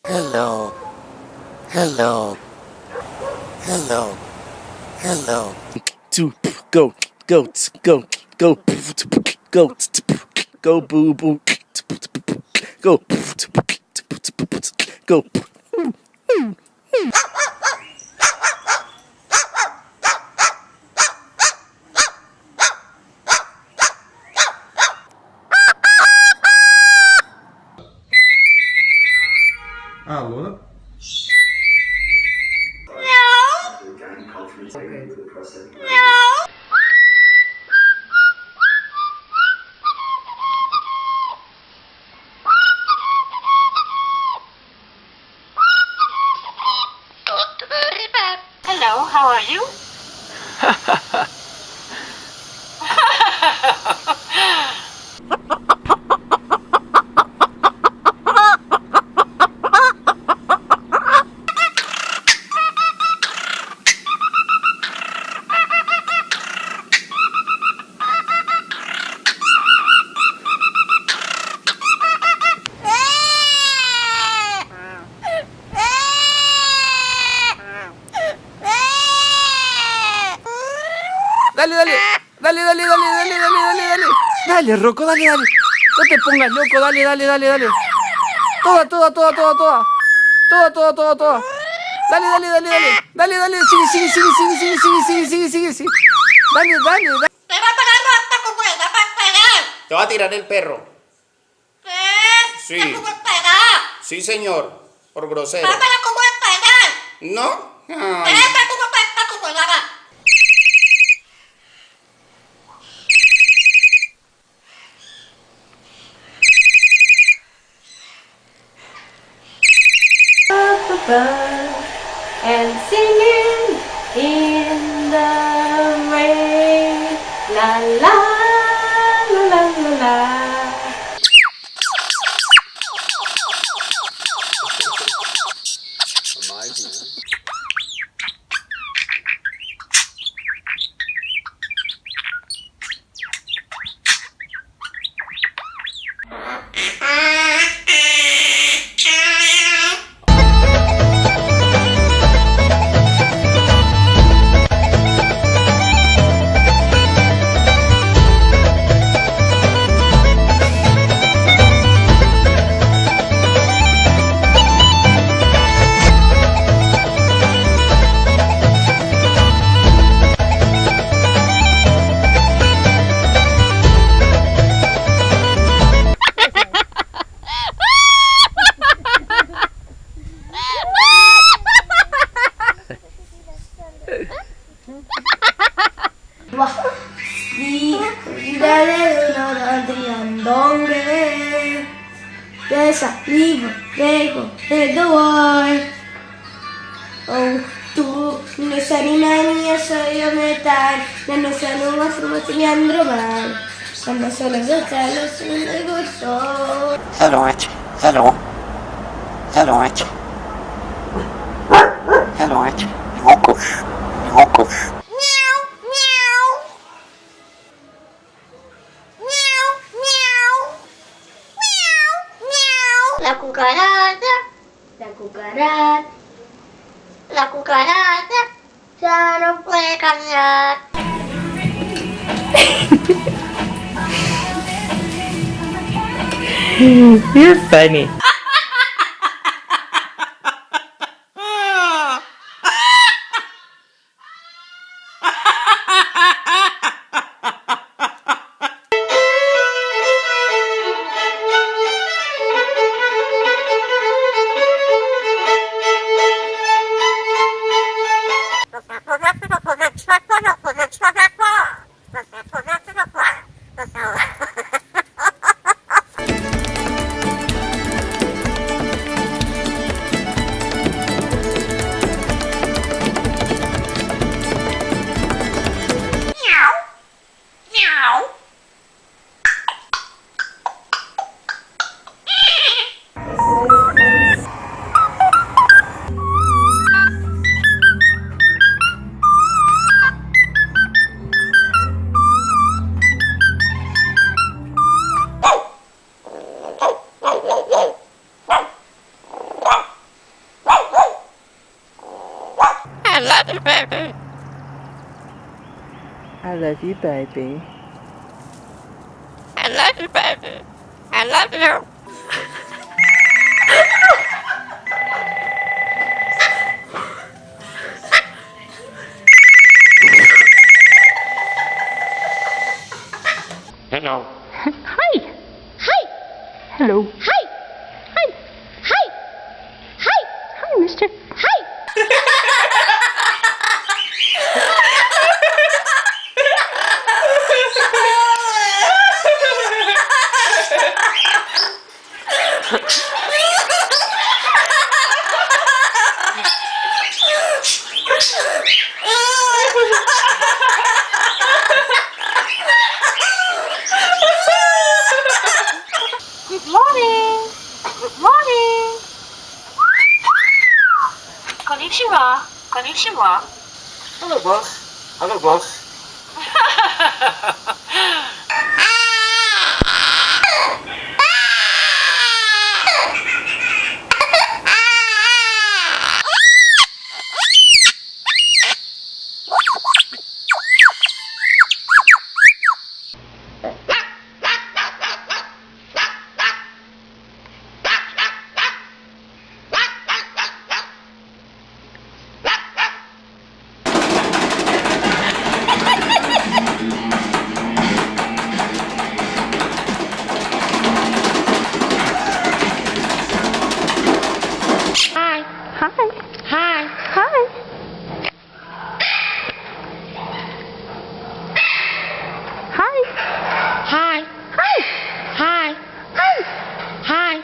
Hello, hello, hello, hello. To go, goats, go, go, go, go, boo, boo, go, go. Alô? Hello, how are you? Dale, dale, dale, dale, dale, dale, dale, dale, dale. Dale, Rocco, dale, dale. No te pongas loco, dale, dale, dale, dale. Toda, toda, toda, toda, toda. Toda, toda, toda, toda. Dale, dale, dale, dale. Dale, dale, sigue, sigue, sigue, sigue, sigue, sigue, sigue, sigue, sigue, sigue. Dale, dale, dale. Te va a pagar hasta como ella va a pagar. Te va a tirar el perro. ¿Qué? Sí. ¿Te voy a pagar? Sí, señor. Por grosero. Págala como es pagar. ¿No? Ay. Esta como está como la va. And singing in the rain, la la la la la la. There's a evil devil in the world. Oh, tú no eres animal ni yo soy yo metal. Ya no sé, no más ni andromal. Cuando solo deja los negocios. Hello, H. Hello. Hello, H. Hello, H. Rocos. Rocos. La cucaracha, La cucaracha la cucaracha ya no puede caminar. You're funny. love you, baby. I love you, baby. I love you, baby. I love you. Hello. Hi. Hi. Hello. Hi. Hi. Hi. Hi. Hi, mister. Hi. Good morning. Good morning. Konnichiwa. Konnichiwa. Hello, boss. Hello, boss. Hi. Hi. Hi. Hi. Hi. Hi. Hi. Hi. Hi.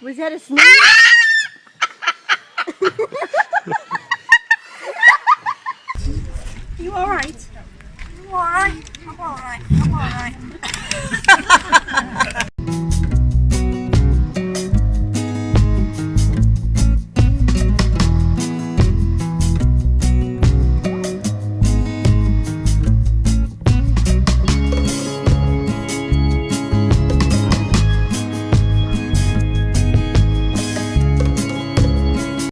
Was that a sneeze? You alright? You alright? I'm alright. I'm alright.